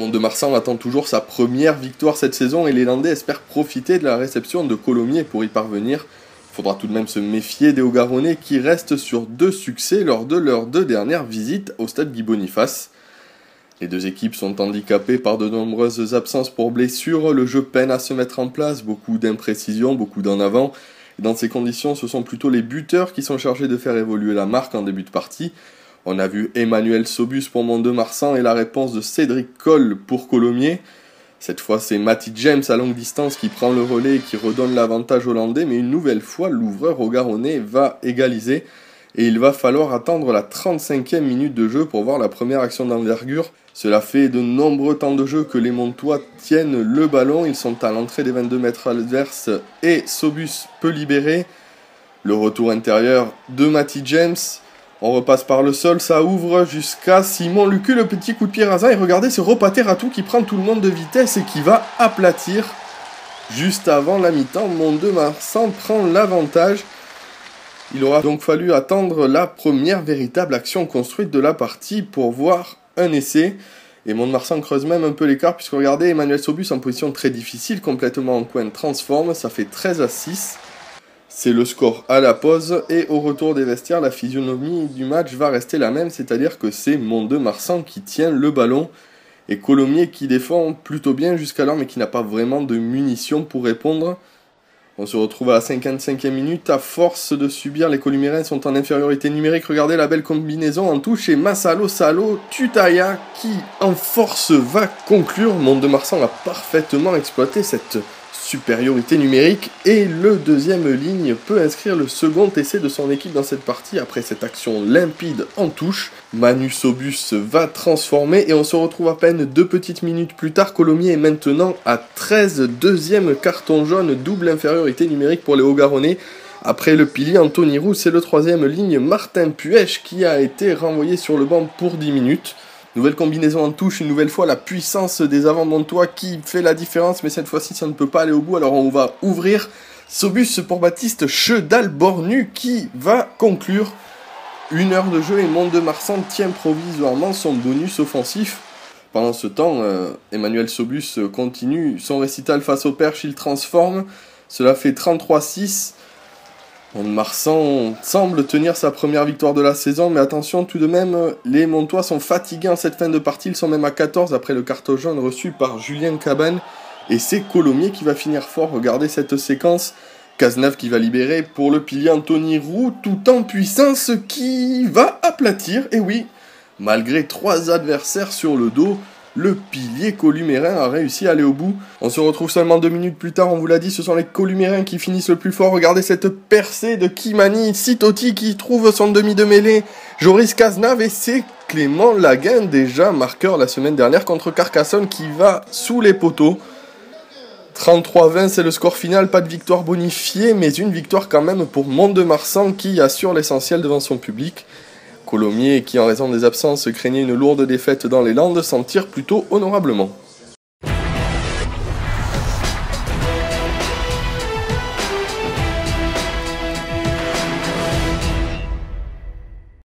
Mont-de-Marsan attend toujours sa première victoire cette saison et les Landais espèrent profiter de la réception de Colomiers pour y parvenir. Il faudra tout de même se méfier des Haut-Garonnais qui restent sur 2 succès lors de leurs 2 dernières visites au stade Guy Boniface. Les 2 équipes sont handicapées par de nombreuses absences pour blessures, le jeu peine à se mettre en place, beaucoup d'imprécisions, beaucoup d'en avant. Et dans ces conditions, ce sont plutôt les buteurs qui sont chargés de faire évoluer la marque en début de partie. On a vu Emmanuel Sobus pour Mont-de-Marsan et la réponse de Cédric Coll pour Colomiers. Cette fois, c'est Matty James à longue distance qui prend le relais et qui redonne l'avantage hollandais, mais une nouvelle fois, l'ouvreur haut-garonnais va égaliser. Et il va falloir attendre la 35e minute de jeu pour voir la première action d'envergure. Cela fait de nombreux temps de jeu que les Montois tiennent le ballon. Ils sont à l'entrée des 22 mètres adverses et Sobus peut libérer. Le retour intérieur de Matty James. On repasse par le sol, ça ouvre jusqu'à Simon Lucu, le petit coup de pied rasant. Et regardez ce repaté Ratou qui prend tout le monde de vitesse et qui va aplatir. Juste avant la mi-temps, Mont-de-Marsan prend l'avantage. Il aura donc fallu attendre la première véritable action construite de la partie pour voir un essai. Et Mont-de-Marsan creuse même un peu l'écart puisque regardez, Emmanuel Sobus en position très difficile, complètement en coin, transforme, ça fait 13-6. C'est le score à la pause et au retour des vestiaires, la physionomie du match va rester la même, c'est-à-dire que c'est Mont-de-Marsan qui tient le ballon et Colomiers qui défend plutôt bien jusqu'alors mais qui n'a pas vraiment de munitions pour répondre. On se retrouve à la 55e minute, à force de subir, les Colomiérains sont en infériorité numérique. Regardez la belle combinaison en touche et Massalo Salo Tutaya qui en force va conclure. Mont-de-Marsan a parfaitement exploité cette supériorité numérique et le deuxième ligne peut inscrire le second essai de son équipe dans cette partie après cette action limpide en touche. Manu Sobus va transformer et on se retrouve à peine 2 petites minutes plus tard. Colomiers est maintenant à 13, deuxième carton jaune, double infériorité numérique pour les Haut-Garonnais. Après le pilier Anthony Roux, c'est le troisième ligne Martin Puech qui a été renvoyé sur le banc pour 10 minutes. Nouvelle combinaison en touche, une nouvelle fois la puissance des avant-montois qui fait la différence, mais cette fois-ci ça ne peut pas aller au bout, alors on va ouvrir. Sobus pour Baptiste Chedal-Bornu qui va conclure. 1 heure de jeu et Mont-de-Marsan tient provisoirement son bonus offensif. Pendant ce temps, Emmanuel Sobus continue son récital face au Perche, il transforme. Cela fait 33-6. Mont-de-Marsan semble tenir sa première victoire de la saison, mais attention tout de même, les Montois sont fatigués en cette fin de partie, ils sont même à 14 après le carton jaune reçu par Julien Cabane, et c'est Colomiers qui va finir fort. Regardez cette séquence, Cazenave qui va libérer pour le pilier Anthony Roux, tout en puissance qui va aplatir, et oui, malgré 3 adversaires sur le dos, le pilier columérin a réussi à aller au bout. On se retrouve seulement 2 minutes plus tard, on vous l'a dit, ce sont les columérins qui finissent le plus fort. Regardez cette percée de Kimani Sitoti qui trouve son demi de mêlée. Joris Cazenave et c'est Clément Laguin, déjà marqueur la semaine dernière contre Carcassonne qui va sous les poteaux. 33-20, c'est le score final, pas de victoire bonifiée, mais une victoire quand même pour Mont-de-Marsan qui assure l'essentiel devant son public. Colomiers, qui en raison des absences craignait une lourde défaite dans les Landes, s'en tire plutôt honorablement.